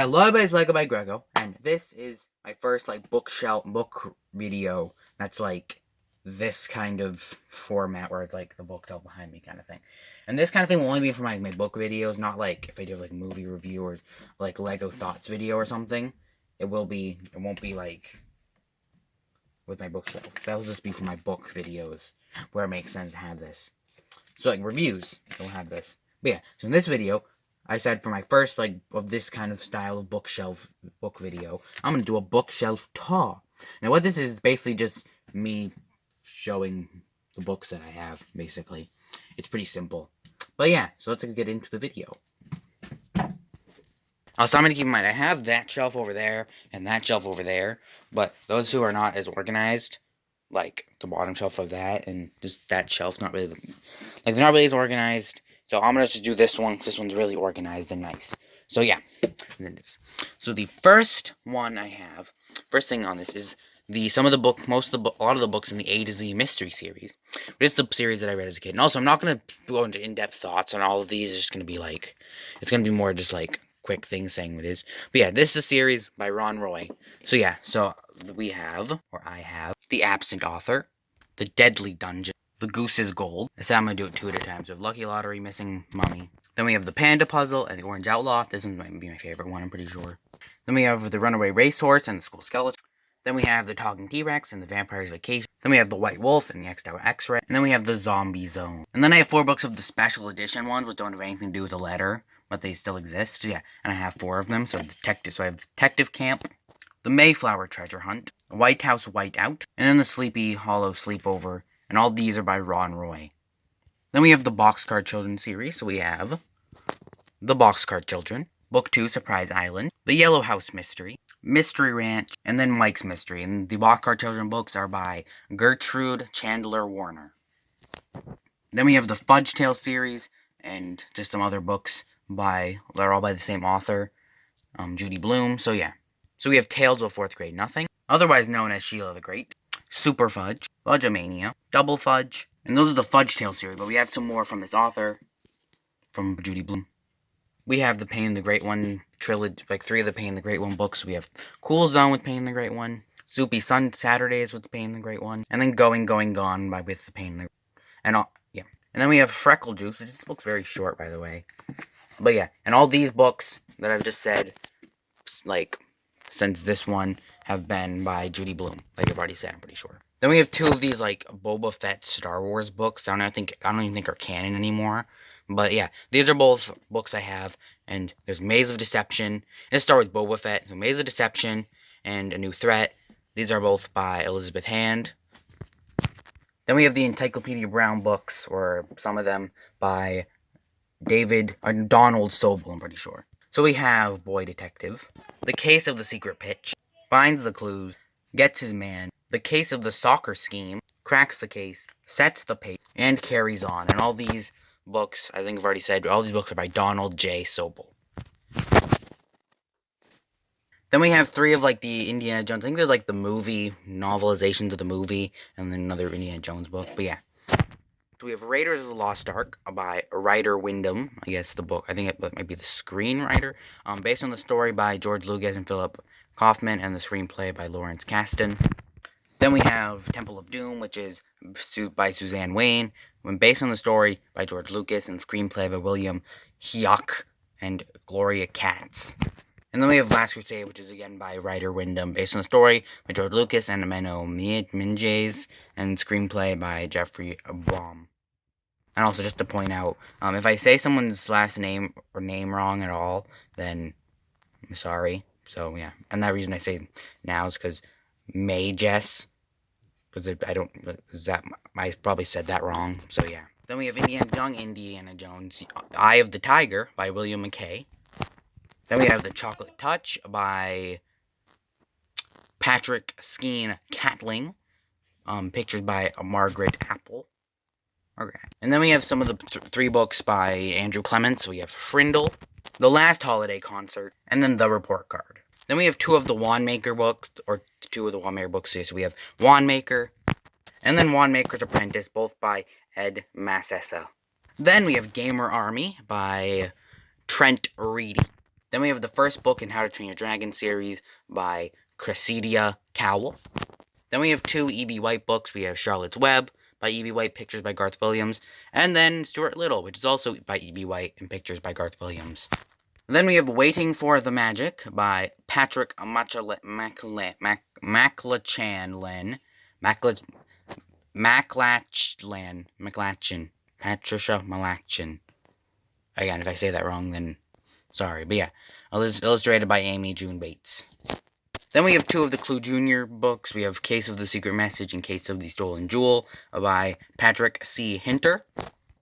Hello, everybody's Lego by Grego, and this is my first book video that's this kind of format where it's the bookshelf behind me kind of thing. And this kind of thing will only be for my book videos, not if I do movie review or Lego thoughts video or something. It won't be with my bookshelf. That'll just be for my book videos where it makes sense to have this. So reviews, don't have this. But yeah, so in this video, I said for my first, of this kind of style of book video, I'm going to do a bookshelf tour. Now, what this is basically just me showing the books that I have, basically. It's pretty simple. But yeah, so let's get into the video. Also, I'm going to keep in mind, I have that shelf over there and that shelf over there, but those two are not as organized, like the bottom shelf of that and just that shelf, not really, they're not really as organized. So I'm going to just do this one, because this one's really organized and nice. So yeah, so the first one I have, first thing on this is a lot of the books in the A to Z mystery series. But it's the series that I read as a kid. And also, I'm not going to go into in-depth thoughts on all of these. It's just going to be it's going to be more just quick things saying what it is. But yeah, this is a series by Ron Roy. So yeah, so I have The Absent Author, The Deadly Dungeon, The Goose's Gold. I said I'm going to do it two at a time. So Lucky Lottery, Missing Mummy. Then we have The Panda Puzzle and The Orange Outlaw. This one might be my favorite one, I'm pretty sure. Then we have The Runaway Racehorse and The School Skeleton. Then we have The Talking T-Rex and The Vampire's Vacation. Then we have The White Wolf and The X-Tower X-Ray. And then we have The Zombie Zone. And then I have 4 books of the special edition ones, which don't have anything to do with the letter, but they still exist. So yeah, and I have 4 of them. So I have Detective Camp, The Mayflower Treasure Hunt, The White House Whiteout, and then The Sleepy Hollow Sleepover. And all these are by Ron Roy. Then we have the Boxcar Children series. So we have The Boxcar Children, Book 2, Surprise Island, The Yellow House Mystery, Mystery Ranch, and then Mike's Mystery. And the Boxcar Children books are by Gertrude Chandler Warner. Then we have the Fudge Tale series, and just some other books they're all by the same author, Judy Blume. So yeah. So we have Tales of 4th Grade Nothing, otherwise known as Sheila the Great, Super Fudge, Fudge-A-Mania, Double Fudge, and those are the Fudge Tale series, but we have some more from this author, from Judy Blume. We have the Peni the Great One trilogy, 3 of the Peni the Great One books. We have Cool Zone with Peni the Great One, Soupy Sun Saturdays with the Peni the Great One, and then Going, Going, Gone with the Peni the Great One. And then we have Freckle Juice, which this book's very short, by the way. But yeah, and all these books that I've just said, since this one, have been by Judy Blume. Like I've already said, I'm pretty sure. Then we have 2 of these, Boba Fett Star Wars books. I don't even think are canon anymore. But yeah, these are both books I have. And there's Maze of Deception. This starts with Boba Fett. So Maze of Deception and A New Threat. These are both by Elizabeth Hand. Then we have the Encyclopedia Brown books, or some of them by Donald Sobel, I'm pretty sure. So we have Boy Detective, The Case of the Secret Pitch, Finds the Clues, Gets His Man, The Case of the Soccer Scheme, Cracks the Case, Sets the Pace, and Carries On. And all these books, I think I've already said, all these books are by Donald J. Sobel. Then we have 3 of the Indiana Jones. I think there's the movie novelizations of the movie, and then another Indiana Jones book. But yeah. So we have Raiders of the Lost Ark by Ryder Wyndham. I guess the book. I think it might be the screenwriter. Based on the story by George Lucas and Philip Kaufman, and the screenplay by Lawrence Kasdan. Then we have Temple of Doom, which is by Suzanne Wayne, based on the story by George Lucas and screenplay by William Hiock and Gloria Katz. And then we have Last Crusade, which is again by Ryder Wyndham, based on the story by George Lucas and Menno Minjes, and screenplay by Jeffrey Baum. And also, just to point out, if I say someone's last name or name wrong at all, then I'm sorry. So yeah, and that reason I say now is because Majes, because I probably said that wrong. So yeah. Then we have Young Indiana Jones, Eye of the Tiger by William McKay. Then we have The Chocolate Touch by Patrick Skeen Catling. Pictures by Margaret Apple. Okay. And then we have some of the 3 books by Andrew Clements. We have Frindle, The Last Holiday Concert, and then The Report Card. Then we have 2 of the Wandmaker books, or 2 of the Wandmaker books. So we have Wandmaker, and then Wandmaker's Apprentice, both by Ed Massessa. Then we have Gamer Army by Trent Reedy. Then we have the first book in How to Train Your Dragon series by Cressida Cowell. Then we have 2 E.B. White books. We have Charlotte's Web by E.B. White, pictures by Garth Williams, and then Stuart Little, which is also by E.B. White and pictures by Garth Williams. And then we have Waiting for the Magic by Patrick McLachlan. Patricia Malachin. Again, if I say that wrong, then sorry. But yeah, illustrated by Amy June Bates. Then we have 2 of the Clue Jr. books. We have Case of the Secret Message and Case of the Stolen Jewel by Patrick C. Hinter.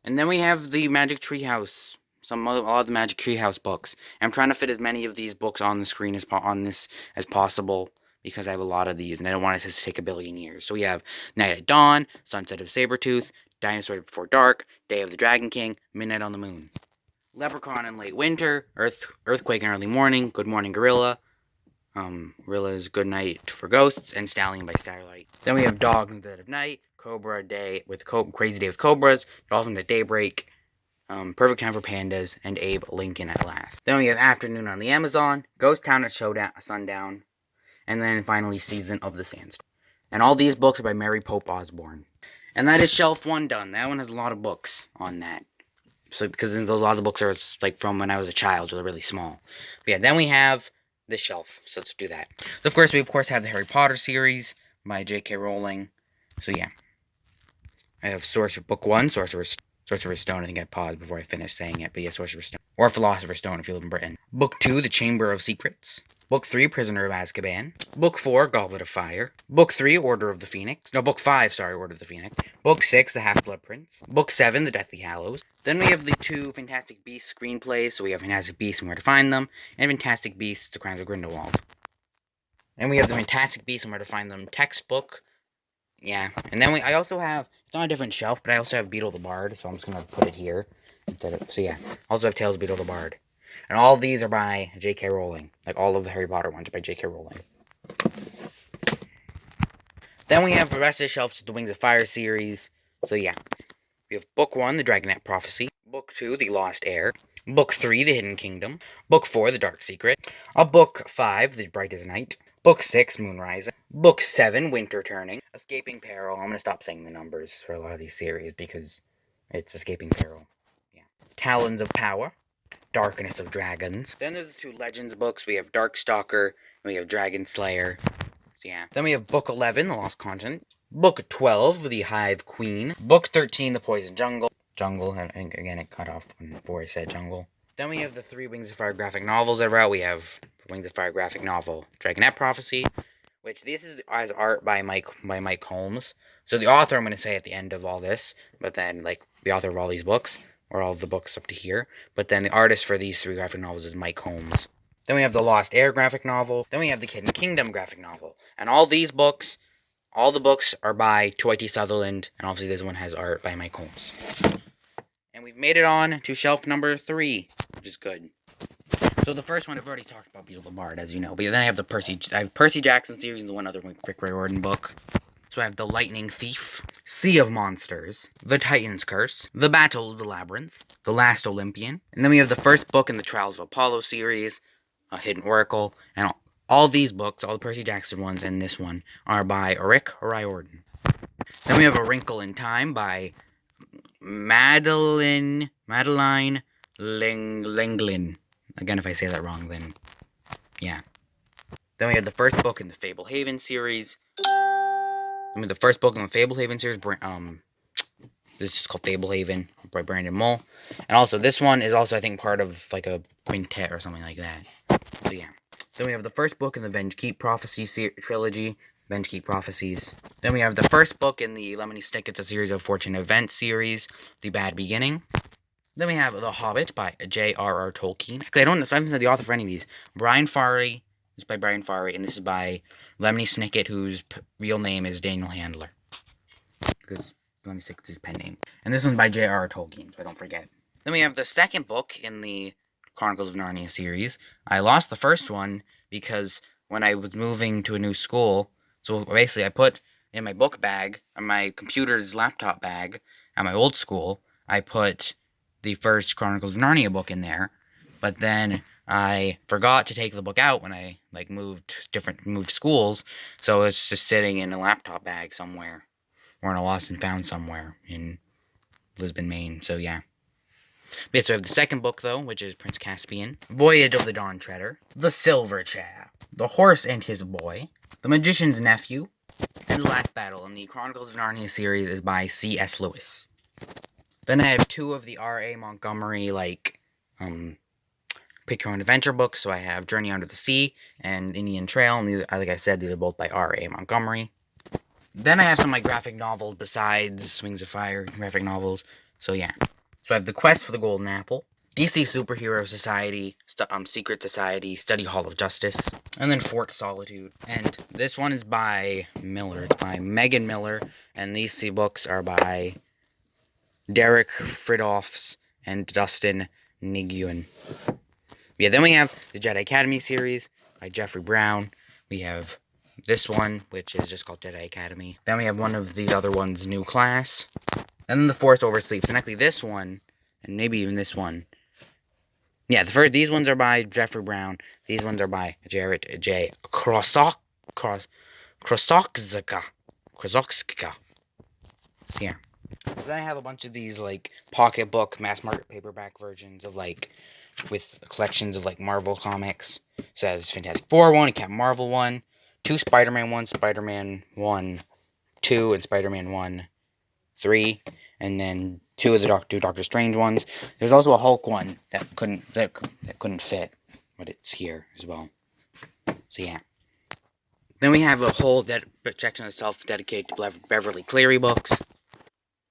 And then we have the Magic Treehouse. All of the Magic Treehouse books. I'm trying to fit as many of these books on the screen as possible, because I have a lot of these, and I don't want it to take a billion years. So we have Night at Dawn, Sunset of Sabretooth, Dinosaur Before Dark, Day of the Dragon King, Midnight on the Moon. Leprechaun in Late Winter, Earthquake in Early Morning, Good Morning Gorilla, Gorilla's Good Night for Ghosts, and Stallion by Starlight. Then we have Dog in the Dead of Night, Cobra Day with Crazy Day with Cobras, Dolphin at Daybreak, Perfect Time for Pandas, and Abe Lincoln at Last. Then we have Afternoon on the Amazon, Ghost Town at Sundown, and then finally Season of the Sandstorm. And all these books are by Mary Pope Osborne. And that is Shelf 1 done. That one has a lot of books on that. So because a lot of the books are like from when I was a child, so they're really small. But yeah, then we have this shelf. So let's do that. So of course we have the Harry Potter series by J.K. Rowling. So yeah, I have Book 1, Sorcerer's Stone. I think I paused before I finished saying it, but yeah, Sorcerer's Stone, or Philosopher's Stone if you live in Britain. Book 2, The Chamber of Secrets. Book 3, Prisoner of Azkaban. Book 4, Goblet of Fire. Book 3, Order of the Phoenix. No, Book 5, sorry, Order of the Phoenix. Book 6, The Half-Blood Prince. Book 7, The Deathly Hallows. Then we have the 2 Fantastic Beasts screenplays. So we have Fantastic Beasts and Where to Find Them, and Fantastic Beasts, The Crimes of Grindelwald. And we have the Fantastic Beasts and Where to Find Them textbook. Yeah, and then I also have, it's on a different shelf, but I also have Beetle the Bard, so I'm just going to put it here. So yeah, also have Tales of Beetle the Bard. And all of these are by J.K. Rowling. Like all of the Harry Potter ones are by J.K. Rowling. Then we have the rest of the shelves, the Wings of Fire series. So yeah, we have Book 1, The Dragonette Prophecy. Book 2, The Lost Heir. Book 3, The Hidden Kingdom. Book 4, The Dark Secret. Book 5, The Bright as Night. Book 6, Moonrise. Book 7, Winter Turning. Escaping Peril. I'm going to stop saying the numbers for a lot of these series because it's Escaping Peril. Yeah. Talons of Power. Darkness of Dragons. Then there's the 2 Legends books. We have Darkstalker, and we have Dragon Slayer. So yeah. Then we have Book 11, The Lost Continent. Book 12, The Hive Queen. Book 13, The Poison Jungle. And again, it cut off before I said jungle. Then we have the 3 Wings of Fire graphic novels that are out. We have Wings of Fire graphic novel, Dragonette Prophecy, which this is as art by Mike Holmes. So the author I'm going to say at the end of all this, but then like the author of all these books, or all of the books up to here, but then the artist for these 3 graphic novels is Mike Holmes. Then we have the Lost Heir graphic novel. Then we have the Hidden Kingdom graphic novel. And all these books, all the books are by Troy T. Sutherland, and obviously this one has art by Mike Holmes. And we've made it on to shelf number 3, which is good. So the first one, I've already talked about Beetle the Bard, as you know. But then I have Percy Jackson series and one other Rick Riordan book. So I have The Lightning Thief, Sea of Monsters, The Titan's Curse, The Battle of the Labyrinth, The Last Olympian. And then we have the first book in the Trials of Apollo series, Hidden Oracle. And all these books, all the Percy Jackson ones and this one, are by Rick Riordan. Then we have A Wrinkle in Time by Madeline Lenglin. Again, if I say that wrong, then yeah. Then we have the first book in the Fablehaven series. The first book in the Fablehaven series, this is called Fablehaven by Brandon Mull. And also, this one is also, I think, part of like a quintet or something like that. So yeah. Then we have the first book in the Venge Keep Prophecy trilogy, Venge Keep Prophecies. Then we have the first book in the Lemony Snicket's A Series of Fortune Events series, The Bad Beginning. Then we have The Hobbit by J.R.R. Tolkien. Actually, I haven't said the author for any of these. Brian Farley. This is by Brian Farley, and this is by Lemony Snicket, whose real name is Daniel Handler. Because Lemony Snicket's his pen name. And this one's by J.R.R. Tolkien, so I don't forget. Then we have the second book in the Chronicles of Narnia series. I lost the first one because when I was moving to a new school, so basically I put in my book bag, or my computer's laptop bag, at my old school, I put the first Chronicles of Narnia book in there, but then I forgot to take the book out when I moved schools, so it's just sitting in a laptop bag somewhere, or in a lost and found somewhere in Lisbon, Maine. So yeah. Okay, so I have the second book though, which is Prince Caspian, Voyage of the Dawn Treader, The Silver Chair, The Horse and His Boy, The Magician's Nephew, and The Last Battle. And the Chronicles of Narnia series is by C.S. Lewis. Then I have 2 of the R.A. Montgomery pick your own adventure books. So I have Journey Under the Sea and Indian Trail, and these, like I said, these are both by R.A. Montgomery. Then I have some of my graphic novels besides Wings of Fire graphic novels. So yeah. So I have The Quest for the Golden Apple, DC Superhero Society, Secret Society, Study Hall of Justice, and then Fort Solitude. And this one is by Miller. It's by Megan Miller, and these 3 books are by Derek Fridolfs and Dustin Nguyen. Yeah, then we have the Jedi Academy series by Jeffrey Brown. We have this one, which is just called Jedi Academy. Then we have one of these other ones, New Class. And then The Force Oversleeps. And actually this one, and maybe even this one. Yeah, these ones are by Jeffrey Brown. These ones are by Jarrett J. Krosokska. So yeah. Then I have a bunch of these, pocketbook, mass market paperback versions of, with collections of, Marvel comics. So there's Fantastic Four 1, Captain Marvel 1, 2 Spider-Man 1, Spider-Man 1, 2, and Spider-Man 1, 3, and then 2 of the 2 Doctor Strange ones. There's also a Hulk one that couldn't fit, but it's here as well. So yeah. Then we have a whole section of itself dedicated to Beverly Cleary books.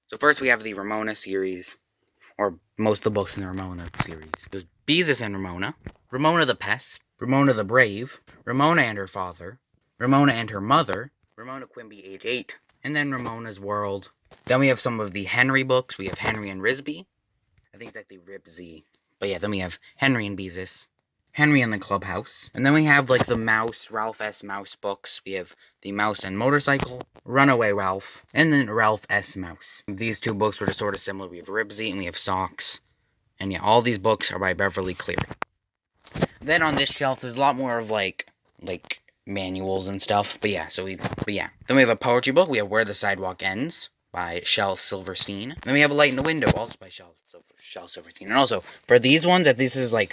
So first we have the Ramona series, or most of the books in the Ramona series. There's Beezus and Ramona, Ramona the Pest, Ramona the Brave, Ramona and her father, Ramona and her mother, Ramona Quimby, age 8, and then Ramona's World. Then we have some of the Henry books. We have Henry and Risby. I think it's actually Ribsy. But yeah, then we have Henry and Beezus, Henry and the Clubhouse. And then we have, the Ralph S. Mouse books. We have The Mouse and Motorcycle, Runaway Ralph, and then Ralph S. Mouse. These 2 books were sort of similar. We have Ribsy and we have Socks. And yeah, all these books are by Beverly Cleary. Then on this shelf, there's a lot more of, manuals and stuff. But yeah. Then we have a poetry book. We have Where the Sidewalk Ends by Shel Silverstein. Then we have A Light in the Window, also by Shel Silverstein. And also, for these ones, this is I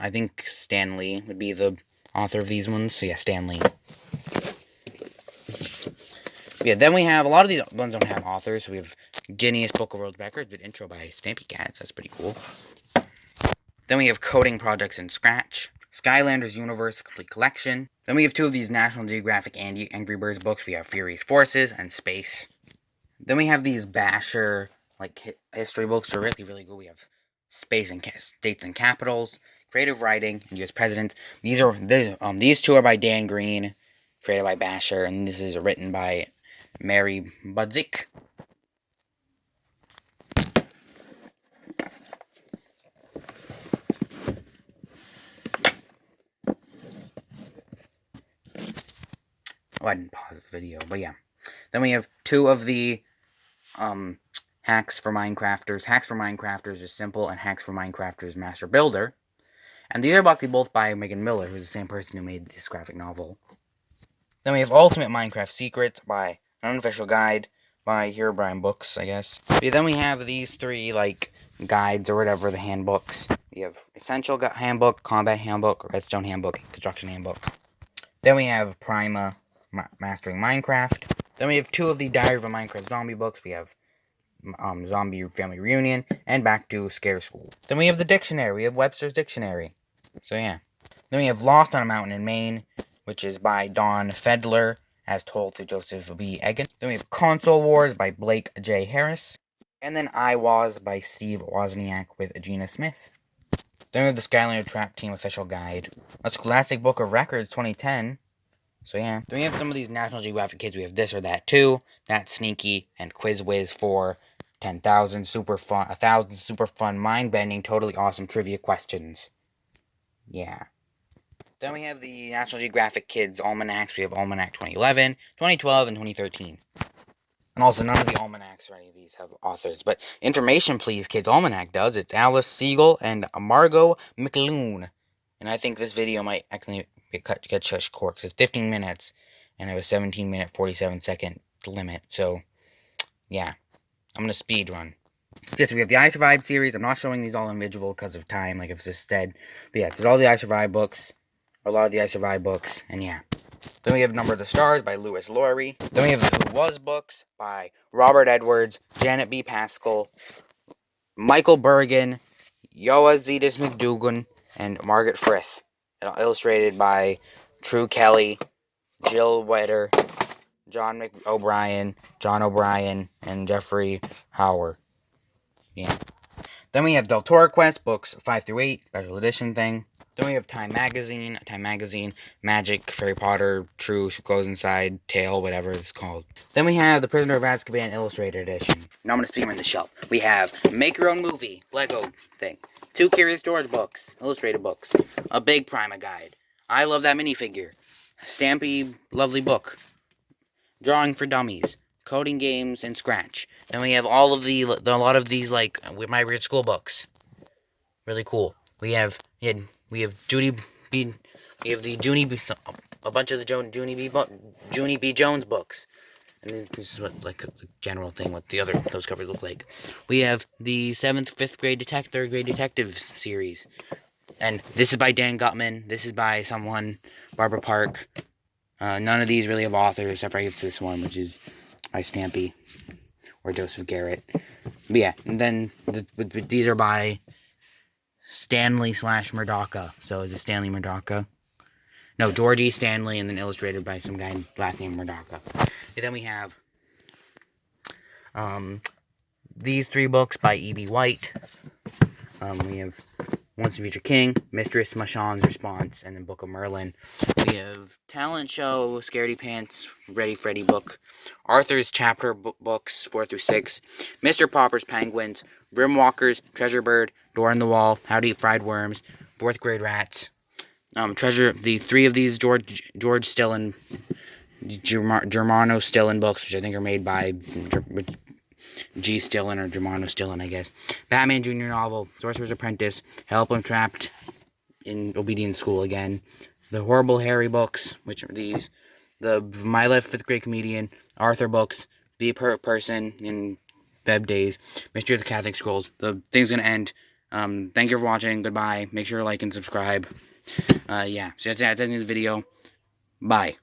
think Stan Lee would be the author of these ones. So yeah, Stan Lee. Yeah, then we have, a lot of these ones don't have authors. So we have Guinness Book of World Records, with intro by Stampy Cats. That's pretty cool. Then we have Coding Projects in Scratch, Skylanders Universe, a complete collection. Then we have 2 of these National Geographic and Angry Birds books. We have Furious Forces and Space. Then we have these Basher, history books are really, really good. We have Space and States and Capitals, Creative Writing, and U.S. Presidents. These 2 are by Dan Green, created by Basher, and this is written by Mary Budzik. Oh, I didn't pause the video, but yeah. Then we have 2 of the Hacks for Minecrafters. Hacks for Minecrafters is Simple, and Hacks for Minecrafters Master Builder. And these are both by Megan Miller, who's the same person who made this graphic novel. Then we have Ultimate Minecraft Secrets by an unofficial guide by Herobrine Books, I guess. But then we have these 3, guides or whatever, the handbooks. We have Essential Handbook, Combat Handbook, Redstone Handbook, and Construction Handbook. Then we have Prima, Mastering Minecraft. Then we have 2 of the Diary of a Minecraft Zombie books. We have Zombie Family Reunion and Back to Scare School. Then we have the dictionary. We have Webster's Dictionary. So yeah. Then we have Lost on a Mountain in Maine, which is by Don Fedler, as told to Joseph B. Egan. Then we have Console Wars by Blake J. Harris. And then I Was by Steve Wozniak with Gina Smith. Then we have the Skylander Trap Team Official Guide. A Scholastic Book of Records 2010. So yeah. Then we have some of these National Geographic kids. We have This or That Too, That's Sneaky, and Quiz Whiz for 10,000 super fun, 1,000 super fun, mind-bending, totally awesome trivia questions. Yeah. Then we have the National Geographic Kids Almanacs. We have Almanac 2011, 2012, and 2013. And also, none of the almanacs or any of these have authors. But Information Please Kids Almanac does. It's Alice Siegel and Margot McLoone. And I think this video might actually get short because it's 15 minutes, and I have a 17-minute, 47-second limit. So, yeah, I'm gonna speed run. Yes, we have the I Survived series. I'm not showing these all individual because of time, like if it's instead. But yeah, there's all the I Survived books, a lot of the I Survived books, and yeah. Then we have Number of the Stars by Lewis Laurie. Then we have the Who Was books by Robert Edwards, Janet B. Pascal, Michael Bergen, Yoazidis McDougan, and Margaret Frith. Illustrated by True Kelly, Jill Wetter, John O'Brien, and Jeffrey Howard. Yeah. Then we have Del Toro Quest, books 5 through 8, special edition thing. Then we have Time Magazine, Magic, Harry Potter, Truth, Who Goes Inside, Tale, whatever it's called. Then we have The Prisoner of Azkaban Illustrated Edition. Now I'm going to speak on the shelf. We have Make Your Own Movie, Lego thing. 2 Curious George books, illustrated books. A Big Prima guide. I Love That Minifigure. Stampy, lovely book. Drawing for Dummies. Coding games and Scratch. Then we have a lot of these, like, with my weird school books. Really cool. We have Junie B. We have the Junie B. A bunch of the Junie B. Jones books. And this is what, like, the general thing, what those covers look like. We have the 7th, 5th grade 3rd grade detective series. And this is by Dan Gutman. This is by Barbara Park. None of these really have authors, except for I get to this one, which is by Stampy or Joseph Garrett. But yeah, and then these are by Stanley / Murdocha. So is it Stanley Murdocha? No, George E. Stanley, and then illustrated by some guy last name Murdocha. And then we have these 3 books by E.B. White. We have Once and Future King, Mistress Machan's Response, and then Book of Merlin. We have Talent Show, Scaredy Pants, Ready Freddy book, Arthur's Chapter books 4 through 6, Mr. Popper's Penguins, Rimwalkers, Treasure Bird, Door in the Wall, How to Eat Fried Worms, 4th Grade Rats. The 3 of these George Stillen, Germano Stillen books, which I think are made by G. Stillen or Germano Stillen, I guess. Batman Jr. novel, Sorcerer's Apprentice, Help I'm Trapped in Obedience School Again. The Horrible Harry books, which are these. The My Life 5th Grade Comedian, Arthur books, Be a Person in Feb Days, Mystery of the Catholic Scrolls. The thing's gonna end. Thank you for watching. Goodbye. Make sure to like and subscribe. Yeah. So that's the end of the video. Bye.